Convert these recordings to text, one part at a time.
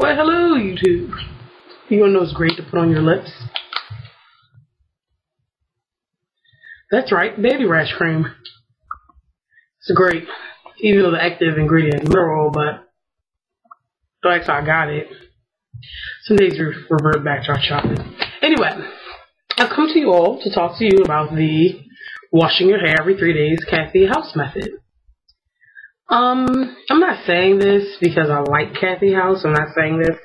Well, hello, YouTube. You wanna know what's great to put on your lips? That's right, baby rash cream. It's great, even though the active ingredient is mineral oil, but don't ask how I got it. Some days we revert back to our chocolate. Anyway, I've come to you all to talk to you about the washing your hair every 3 days Kathy House method. I'm not saying this because I like Kathy House. I'm not saying this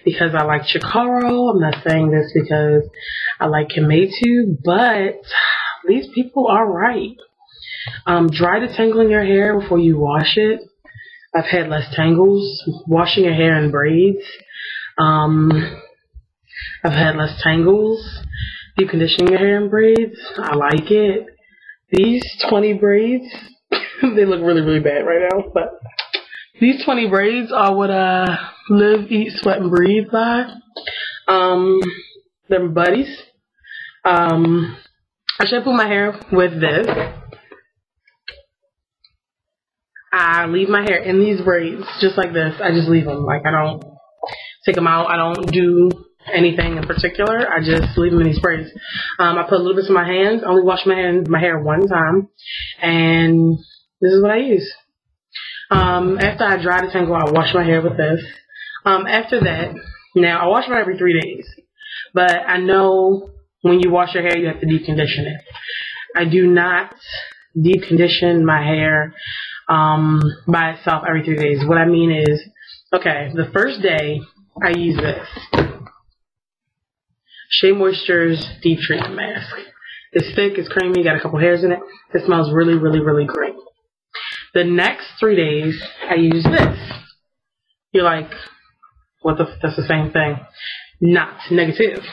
because I like Chikaro. I'm not saying this because I like Kimetu, but these people are right. Dry detangling your hair before you wash it. I've had less tangles. Washing your hair in braids. I've had less tangles. Deep conditioning your hair in braids. I like it. These 20 braids, they look really, really bad right now, but these 20 braids are what I live, eat, sweat, and breathe by. They're buddies. I shampoo my hair with this. I leave my hair in these braids just like this. I just leave them. Like, I don't take them out. I don't do anything in particular. I just leave them in these braids. I put a little bit in my hands. I only wash my hair one time, and this is what I use. After I dry detangle, I wash my hair with this. After that, now I wash my hair every 3 days, but I know when you wash your hair, you have to deep condition it. I do not deep condition my hair by itself every 3 days. What I mean is, okay, the first day I use this Shea Moisture's Deep Treatment Mask. It's thick, it's creamy, got a couple hairs in it. It smells really, really, really great. The next 3 days, I use this. You're like, what the f, that's the same thing. Not negative.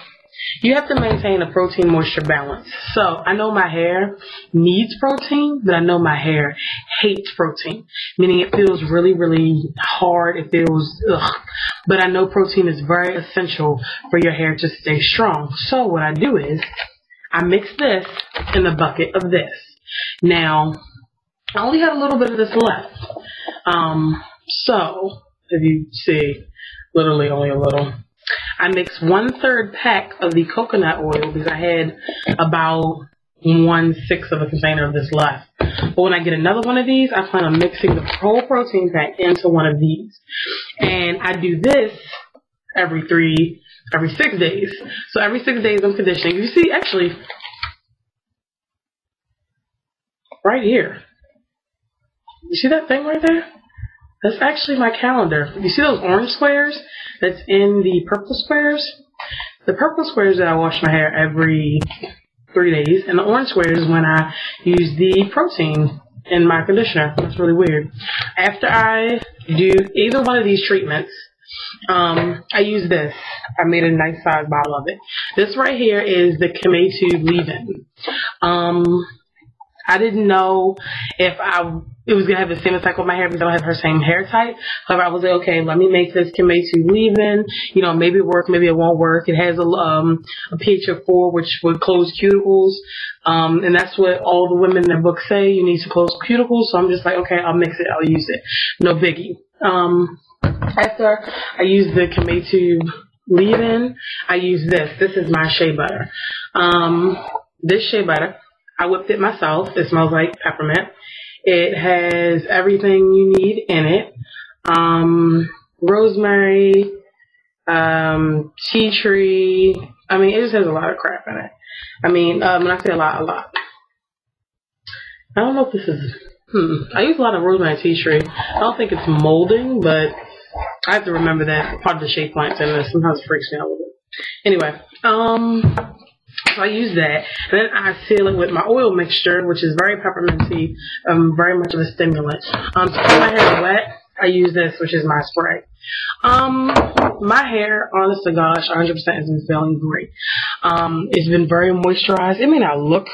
You have to maintain a protein-moisture balance. So, I know my hair needs protein, but I know my hair hates protein. Meaning it feels really, really hard. It feels, ugh. But I know protein is very essential for your hair to stay strong. So, what I do is, I mix this in the bucket of this. Now, I only have a little bit of this left. So, if you see, literally only a little. I mix 1/3 pack of the coconut oil because I had about 1/6 of a container of this left. But when I get another one of these, I plan on mixing the whole protein pack into one of these. And I do this every 6 days. So every 6 days I'm conditioning. You see, actually, right here. You see that thing right there? That's actually my calendar. You see those orange squares that's in the purple squares? The purple squares that I wash my hair every 3 days, and the orange squares is when I use the protein in my conditioner. That's really weird. After I do either one of these treatments, I use this. I made a nice size bottle of it. This right here is the Kimetu leave-in. I didn't know if it was going to have the same effect with my hair because I don't have her same hair type. However, I was like, okay, let me make this Kimetu leave-in. You know, maybe it work, maybe it won't work. It has a pH of 4, which would close cuticles. And that's what all the women in the book say. You need to close cuticles. So I'm just like, okay, I'll mix it. I'll use it. No biggie. After I use the Kimetu leave-in, I use this. This is my shea butter. This shea butter, I whipped it myself. It smells like peppermint. It has everything you need in it. Rosemary, tea tree. I mean, it just has a lot of crap in it. I mean, when I say a lot. I don't know if this is, I use a lot of rosemary and tea tree. I don't think it's molding, but I have to remember that part of the shea plant's in this. Sometimes it freaks me out a little bit. Anyway, so I use that, and then I seal it with my oil mixture, which is very pepperminty, very much of a stimulant. To keep my hair wet, I use this, which is my spray. My hair, honest to gosh, 100% has been feeling great. It's been very moisturized. It may not look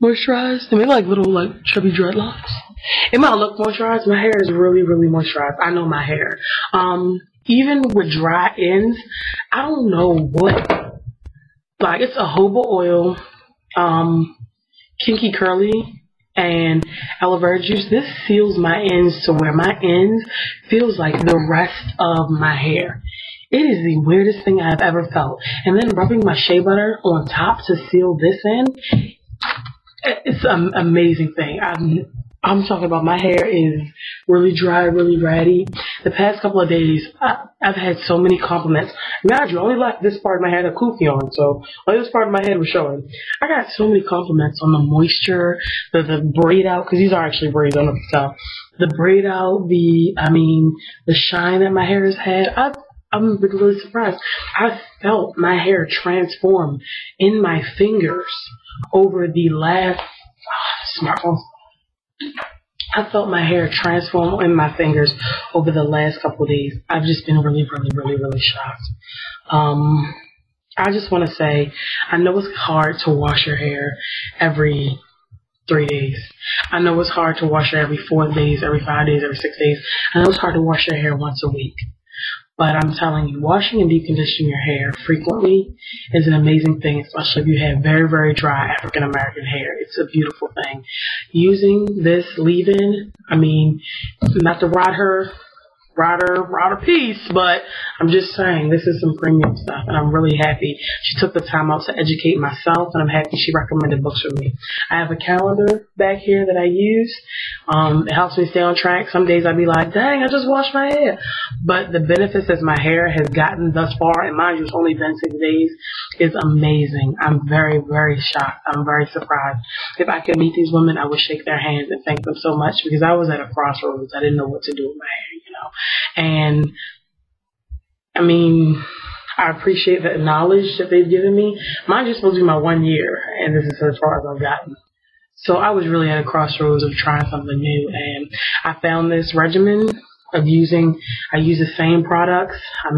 moisturized. It may like little like chubby dreadlocks. It might look moisturized. My hair is really, really moisturized. I know my hair. Even with dry ends, I don't know what. Like, it's a jojoba oil, kinky curly and aloe vera juice. This seals my ends to where my ends feels like the rest of my hair. It is the weirdest thing I've ever felt. And then rubbing my shea butter on top to seal this in, it's an amazing thing. I'm talking about my hair is really dry, really ratty. The past couple of days, I've had so many compliments. Mind you, I only left this part of my hair, the kufi on, so only this part of my head was showing. I got so many compliments on the moisture, the braid out, because these are actually braids, I don't know if you can tell. The braid out, the shine that my hair has had. I'm really surprised. I felt my hair transform in my fingers over the last smartphone. I felt my hair transform in my fingers over the last couple of days. I've just been really, really, really, really shocked. I just want to say, I know it's hard to wash your hair every 3 days. I know it's hard to wash your hair every 4 days, every 5 days, every 6 days. I know it's hard to wash your hair once a week. But I'm telling you, washing and deep conditioning your hair frequently is an amazing thing, especially if you have very, very dry African American hair. It's a beautiful thing. Using this leave-in, not to rot her piece, but I'm just saying this is some premium stuff, and I'm really happy she took the time out to educate myself, and I'm happy she recommended books for me. I have a calendar back here that I use. It helps me stay on track. Some days I'd be like, dang, I just washed my hair. But the benefits as my hair has gotten thus far, and mind you, it's only been 6 days, is amazing. I'm very, very shocked. I'm very surprised. If I could meet these women, I would shake their hands and thank them so much, because I was at a crossroads. I didn't know what to do with my hair, And I appreciate the knowledge that they've given me. Mine just supposed to be my 1 year, and this is as far as I've gotten. So I was really at a crossroads of trying something new, and I found this regimen of I use the same products. I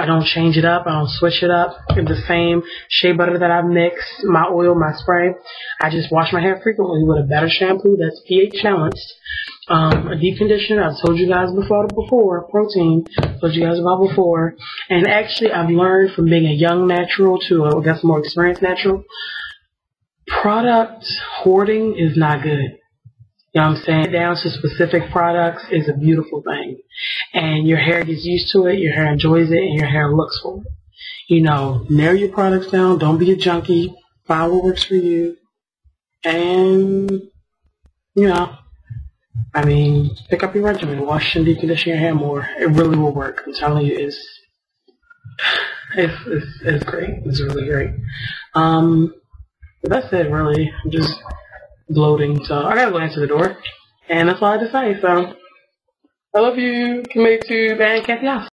don't change it up. I don't switch it up. It's the same shea butter that I've mixed, my oil, my spray. I just wash my hair frequently with a better shampoo that's pH balanced. A deep conditioner, I've told you guys before, protein, told you guys about before. And actually, I've learned from being a young natural to I guess more experienced natural, product hoarding is not good. You know what I'm saying? Down to specific products is a beautiful thing. And your hair gets used to it, your hair enjoys it, and your hair looks for it. Narrow your products down, don't be a junkie, find what works for you, and, pick up your regimen, wash and deep condition your hair more. It really will work. I'm telling you, it's great. It's really great. But that's it, really. I'm just bloating, so I gotta go answer the door. And that's all I have to say, so I love you, K-Tube, and Kathy House.